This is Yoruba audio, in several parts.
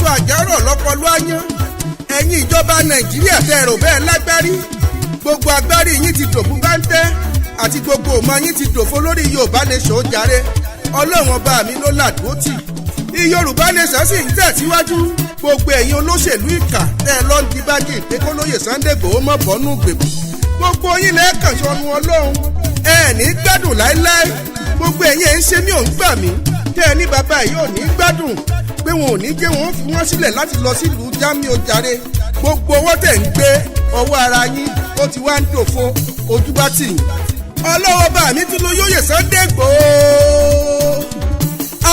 aṣọ àjárọ̀ lọ́pọ̀lọ́ áyán ẹ̀yin ìjọba Nàìjíríà tẹ̀rọ bẹ́ẹ̀ lágbárí gbogbo agbárí yín ti dòfún báńtẹ́ àti gbogbo ọmọ yín ti dòfó lórí Yorùbá nation jàre Ọlọ́run ọba mi ló làdúró tì Yorùbá nation sì ń tẹ̀síwájú gbogbo ẹ̀yin olóṣèlú ìkà tẹ́ lọ ń di báàgì pé kólóyè Sunday Igboho mọ̀ bọ́nú gbèbú gbogbo yín lẹ́ẹ̀kan sọnù Ọlọ́run ní gbádùn láéláé gbogbo ẹ̀yin ẹ̀ ń ṣe mí ò ń gbà mí tẹ́ ẹ ní bàbá yìí ò ní gbádùn pé wọn ò ní jẹ́ wọn fi wọ́n sílẹ̀ láti lọ sílùú Jámánì jàre gbogbo owó tẹ̀ ń gbé ọwọ́ ara yín ó ti wá ń dòfo ojú bá tì yín ọlọ́wọ́ bá mi tún ló yóyè Sunday Igboho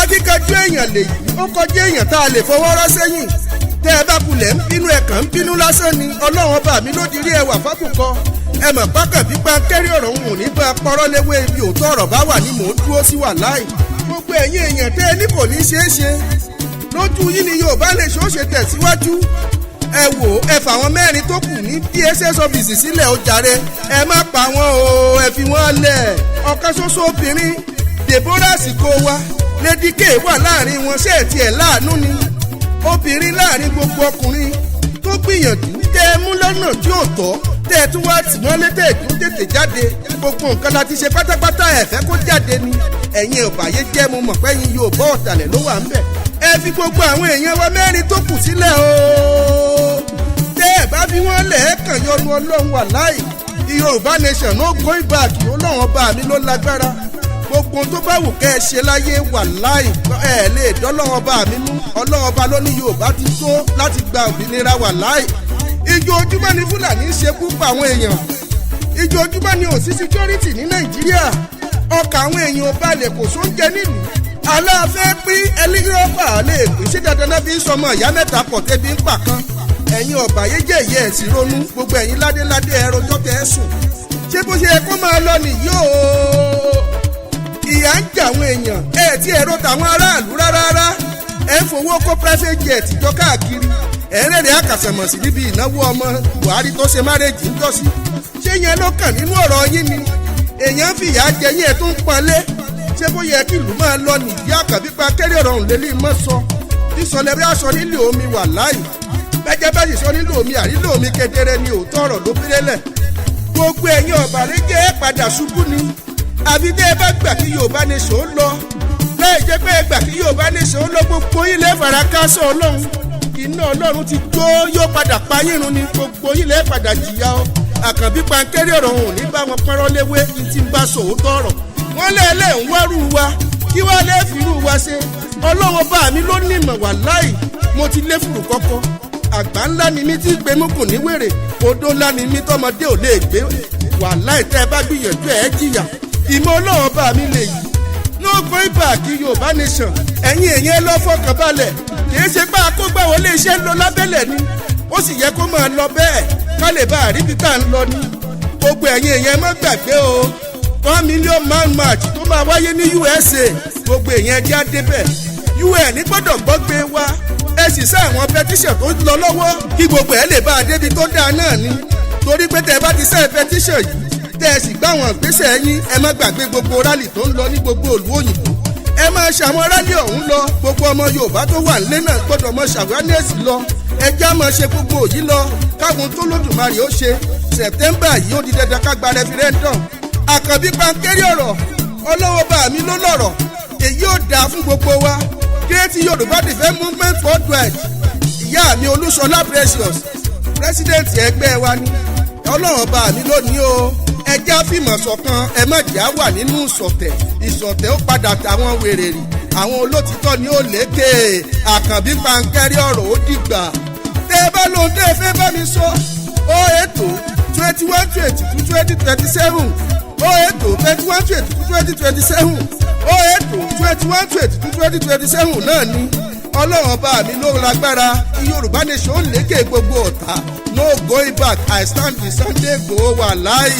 akíkanjú èèyàn lèyí ó kọjá èèyàn tá a lè fọwọ́ rọ́ sẹ́yìn tẹ́ ẹ bá kulẹ̀ ń bínú ẹ̀ kàn ń bínú lásán ni ọlọ́wọ́ bá mi ló dirí ẹwà fákùkọ ẹ mọ̀ pákàn pípa kẹ́rí ọ̀rọ̀ òun ò ní bá pọ́rọ́ léwé ibi òótọ́ ọ̀rọ̀ bá wà ní mò ń dúró sí wà láì gbogbo ẹ̀yin èèyàn tẹ́ ẹ ní kò ní ṣeé ṣe lójú yín ni Yorùbá lè ṣe tẹ̀síwájú ẹ wò ẹ fà wọn mẹ́rin tó kù ní DSS ọ́fíìsì sílẹ̀ ó jàre ẹ má pa wọn o ẹ fi wọn lẹ̀ ọ̀kan ṣoṣo obìnrin Deborah Siko wa Lady K wà láàrin wọn ṣé ẹ̀ tiẹ̀ láàánú ni obìnrin láàrin gbogbo ọkùnrin tó gbìyànjú tẹ́ ẹ mú lọ́nà tí ò tọ́ tẹ́ ẹ tún wá tì wọ́n létè tó tètè jáde gbogbo nǹkan la ti ṣe pátápátá ẹ fẹ́ kó jáde ni ẹ̀yin ọ̀bàyé jẹ́ mo mọ̀ pé yín Yorùbá ọ̀tàlẹ̀ ló wà ń bẹ̀ ẹ fi gbogbo àwọn èèyàn wa mẹ́rin tó kù sílẹ̀ o tẹ́ ẹ bá fi wọ́n lẹ̀ ẹ́ kàn yọnu Ọlọ́run wà láì Yorùbá nation no going back Ọlọ́run ọba mi ló lágbára gbogbo tó bá wù kẹ́ ẹ ṣe láyé wà láì ẹ lè dọ́lọ́run ọba mi mú Ọlọ́run ọba ló ní Yorùbá ti tó láti gba òmìnira wà láì ìjọjúmọ́ ni Fúlàní ń ṣekú pa àwọn èèyàn ìjọjúmọ́ ni òsì security ní Nàìjíríà ọkàn àwọn èèyàn ò balẹ̀ kò sóúnjẹ nílùú aláàfẹ́ pín ẹlẹ́gírọ́fà lè pín sí dandan náà fi ń sọmọ ìyá mẹ́ta pọ̀ tẹ́bí ń pa kan ẹ̀yin ọ̀bàyéjẹ́ yẹ ẹ̀ sì ronú gbogbo ẹ̀yin ládéládé ẹ̀rọjọ́ tẹ́ ẹ sùn ṣé bó ṣe yẹ kó máa lọ nìyí o ìyà ń jà àwọn èèyàn ẹ̀ tí ẹ̀rọ tàwọn aráàlú rárá ẹ̀ ń fowó kó private jet jọ káàkiri ẹ̀rẹ́rẹ́ àkàsàmọ̀sí níbi ìnáwó ọmọ Buhari tó ṣe márèjì ń jọ́sí ṣé yẹn ló kàn nínú ọ̀rọ̀ yín ni èèyàn fìyà jẹ yín ẹ̀ tó ń pọnlé ṣé bó yẹ kí ìlú máa lọ nìyí àkàbípa kẹ́rì ọ̀rọ̀ òun lélẹ́ mọ́ sọ ìsọlẹ̀bí aṣọ nílé omi wà láì bẹ́jẹ́ bá sì sọ nílé omi àrílé omi kedere ni òótọ́ ọ̀rọ̀ ló bírélẹ̀ gbogbo ẹ̀yin ọ̀bàrẹ́jẹ́ ẹ̀ padà ṣubú ni àbí tẹ́ ẹ bá gbà kí Yorùbá nation ó lọ láì jẹ́ pé ẹ gbà kí Yorùbá nation ó lọ gbogbo ilé farakásọ Ọlọ́run iná Ọlọ́run ti tó yóò padà pa yín run ni gbogbo ilé padà jìyà ọ àkànbí pankẹ́rì ọ̀rọ̀ òun ní bá wọn pọ́nrọ́ léwé ní ti ń bá sòótọ́ ọ̀rọ̀ wọ́n lẹ́ẹ̀lẹ́ ń wárú wa kí wá lẹ́ẹ̀ fìrú wa ṣe Ọlọ́run bá mi ló ní ìmọ̀ wà láì mo ti lé fùrù kọ́kọ́ àgbà ńlá ni mí tí gbé mọ́kùn ní wèrè odó ńlá ni mí tọmọdé ò lè gbé wà láì tẹ́ ẹ bá gbìyànjú ẹ̀ jìyà ìmọ̀ Ọlọ́run bá mi lè yìí no going back Yorùbá nation ẹ̀yin èèyàn lọ fọkàn balẹ̀ kìí ṣe pé àkógbà wọlé iṣẹ́ ń lọ lábẹ́lẹ̀ ni ó sì yẹ kó máa lọ bẹ́ẹ̀ ká lè bá àríbí tá à ń lọ ní gbogbo ẹ̀yin èèyàn má gbàgbé o 1 million man march tó máa wáyé ní USA gbogbo èèyàn ẹjẹ́ á débẹ̀ UN gbọ́dọ̀ gbọ́gbé wa ẹ sì sá àwọn petition tó lọ lọ́wọ́ kí gbogbo ẹ̀ lè bá a débi tó dáa náà ni torí pé tẹ́ ẹ bá ti sẹ́ petition yìí tẹ́ ẹ sì gbá àwọn ìgbésẹ̀ yín ẹ má gbàgbé gbogbo rálì tó ń lọ ní gbogbo ìlú òyìnbó ẹ máa ṣàwọn rálì ọ̀hún lọ gbogbo ọmọ Yorùbá tó wà nílé náà gbọ́dọ̀ mọ ṣàwánẹ́sì lọ ẹjẹ́ á máa ṣe gbogbo òyìn lọ káwọn tó lódùmarè ó ṣe September yìí ó di dandan ká gba referendum àkànbí pankẹ́rì ọ̀rọ̀ Ọlọ́wọ́ bá mi ló lọ̀rọ̀ èyí ò dáa fún gbogbo wa Great Yorùbá Defence Movement worldwide ìyá mi Olúṣọlá Precious president ẹgbẹ́ wa ni Ọlọ́wọ́ bá mi lónìí o ẹjẹ́ àfìmọ̀ ṣọ̀kan ẹ má jà wà nínú ìṣọ̀tẹ̀ ó padà tàwọn wèrè rì àwọn olótìtọ́ ni ó lékè àkànbí pankẹ́rì ọ̀rọ̀ ó dìgbà tẹ́ ẹ bá lóun tẹ́ ẹ fẹ́ bá mi sọ ó ètò 21-22-2027 ó ètò 21-22-2027 ó ètò 21-22-2027 náà ni Ọlọ́run ọba mi ló lágbára Yorùbá nation ó lékè gbogbo ọ̀tá no going back I stand with Sunday Igboho wà láì.